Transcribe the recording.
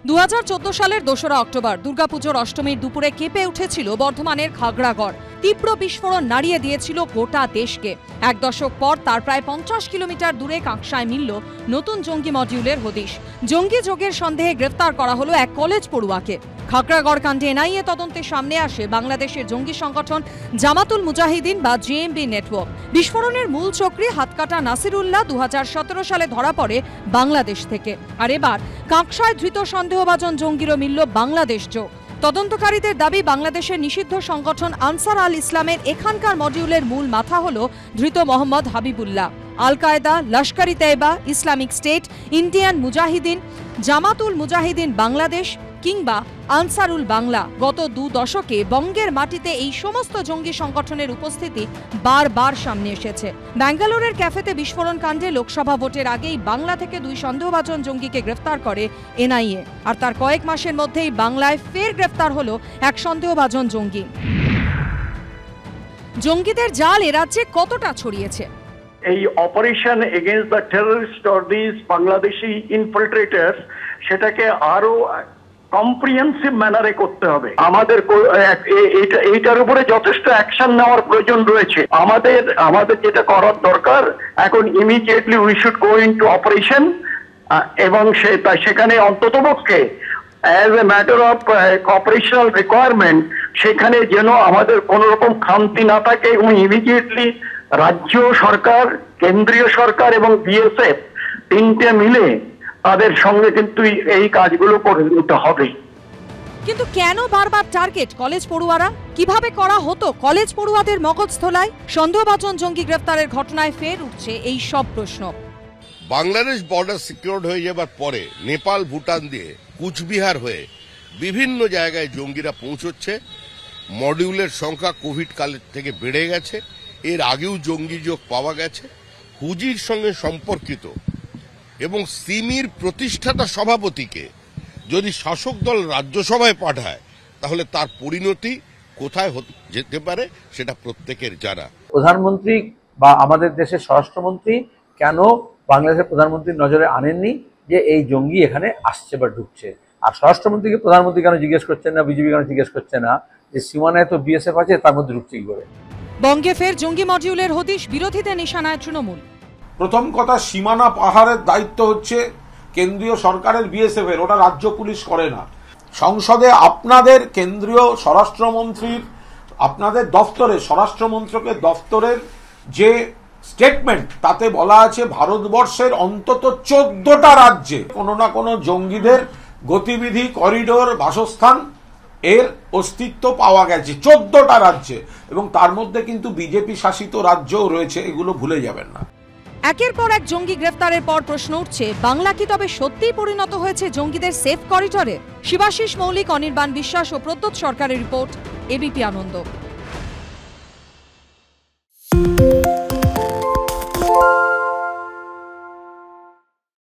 2014 সালের 2রা অক্টোবর দুর্গাপুজোর অষ্টমীর দুপুরে কেঁপে উঠেছিল বর্ধমানের খাগড়াগড়। তীব্র বিস্ফোরণ নাড়িয়ে দিয়েছিল গোটা দেশকে। এক দশক পর তার প্রায় 50 কিলোমিটার দূরে কাঁকসায় মিলল নতুন জঙ্গি মডিউলের হদিশ। জঙ্গি যোগের সন্দেহে গ্রেফতার করা হলো এক কলেজ পড়ুয়াকে। খাগড়াগড় কাণ্ডে এনআইএ তদন্তে সামনে আসে বাংলাদেশের জঙ্গি সংগঠন জামাতুল মুজাহিদিন বা জেএমবি নেটওয়ার্ক। বিস্ফোরণের মূল চক্রী হাতকাটা নাসিরুল্লাহ 2017 সালে ধরা পড়ে বাংলাদেশ থেকে। আর এবার কাঁকসায় ধৃত সন্দেহভাজন জঙ্গিরও মিলল বাংলাদেশ যোগ। তদন্তকারীদের দাবি, বাংলাদেশের নিষিদ্ধ সংগঠন আনসার আল ইসলামের এখানকার মডিউলের মূল মাথা হল ধৃত মোহাম্মদ হাবিবুল্লাহ। আল কায়দা, Lashkar-e Taiyaba, Islamic state, Indian মুজাহিদিন, জামাতুল মুজাহিদিন বাংলাদেশ কিংবা আনসারুল বাংলা, গত 2 দশকে বঙ্গের মাটিতে এই সমস্ত জঙ্গি সংগঠনের উপস্থিতি বারবার সামনে এসেছে। ব্যাঙ্গালোরের ক্যাফেতে বিস্ফোরণ কাণ্ডে লোকসভা ভোটের আগেই বাংলা থেকে 2 সন্দেহভাজন জঙ্গিকে গ্রেফতার করে এনআইএ। আর তার কয়েক মাসের মধ্যেই বাংলায় ফের গ্রেফতার হলো এক সন্দেহভাজন জঙ্গি। জঙ্গিদের জাল এ রাজ্যে কতটা ছড়িয়েছে? এই operation against the terrorist or this Bangladeshi infiltrators, সেটাকে আরো কম্প্রিহেন্সিভ ম্যানারে করতে হবে। আমাদের এইটার উপরে যথেষ্ট অ্যাকশন নেওয়ার প্রয়োজন রয়েছে। আমাদের যেটা করার দরকার এখন, immediately we should go into operation, এবং সেখানে অন্ততপক্ষে as a matter of operational requirement সেখানে যেন আমাদের কোন রকম খামতি না থাকে, এবং ইমিডিয়েটলি রাজ্য সরকার, কেন্দ্রীয় সরকার এবং বিএসএফ তিনটে মিলে তাদের সঙ্গে কিন্তু এই কাজগুলো করে নিতে হবে। কিন্তু কেন বারবার টার্গেট কলেজ পড়ুয়ারা? কিভাবে করা হতো কলেজ পড়ুয়াদের মগজধোলায়? সন্দেহভাজন জঙ্গি গ্রেফতারের ঘটনায় ফের উঠছে এই সব প্রশ্ন। বাংলাদেশ বর্ডার সিকিউরড হয়ে যাবার পরে নেপাল, ভুটান দিয়ে কুচবিহার হয়ে বিভিন্ন জায়গায় জঙ্গিরা পৌঁছচ্ছে। মডিউলের সংখ্যা কোভিড কালের থেকে বেড়ে গেছে। এর আগেও জঙ্গি যোগ পাওয়া গেছে। হুজির সঙ্গে সম্পর্কিত এবং সিমির প্রতিষ্ঠাতা সভাপতিকে যদি শাসক দল রাজ্যসভায় পাঠায়, তাহলে তার পরিণতি কোথায় যেতে পারে সেটা প্রত্যেকের জানা। প্রধানমন্ত্রী বা আমাদের দেশের স্বরাষ্ট্রমন্ত্রী কেন বাংলাদেশের প্রধানমন্ত্রীর নজরে আনেননি যে এই জঙ্গি এখানে আসছে বা ঢুকছে? আর স্বরাষ্ট্রমন্ত্রীকে প্রধানমন্ত্রী কেন জিজ্ঞেস করছেন না, বিজেপি কেন জিজ্ঞেস করছে না যে সীমানায় তো বিএসএফ আছে, তার মধ্যে ঢুকছে কি করে? বঙ্গে ফের জঙ্গি মডিউলের হদিশ, বিরোধীদের নিশানায় তৃণমূল। প্রথম কথা, সীমানা পাহাড়ের দায়িত্ব হচ্ছে কেন্দ্রীয় সরকারের, বিএসএফ এর, ওটা রাজ্য পুলিশ করে না। সংসদে আপনাদের কেন্দ্রীয় স্বরাষ্ট্রমন্ত্রীর, আপনাদের দফতরে স্বরাষ্ট্রমন্ত্রকের দফতরের যে স্টেটমেন্ট, তাতে বলা আছে ভারতবর্ষের অন্তত 14টা রাজ্যে কোনো না কোনো জঙ্গিদের গতিবিধি, করিডোর, বাসস্থান এর অস্তিত্ব পাওয়া গেছে 14টা রাজ্যে, এবং তার মধ্যে কিন্তু বিজেপি শাসিত রাজ্যও রয়েছে, এগুলো ভুলে যাবেন না। একের পর এক জঙ্গি গ্রেফতারের পর প্রশ্ন উঠছে, বাংলা কি তবে সত্যিই পরিণত হয়েছে জঙ্গিদের সেফ করিডোরে? শিবাশিস মৌলিক, অনির্বাণ বিশ্বাস ও প্রদ্যোৎ সরকারের রিপোর্ট, এবিপি আনন্দ।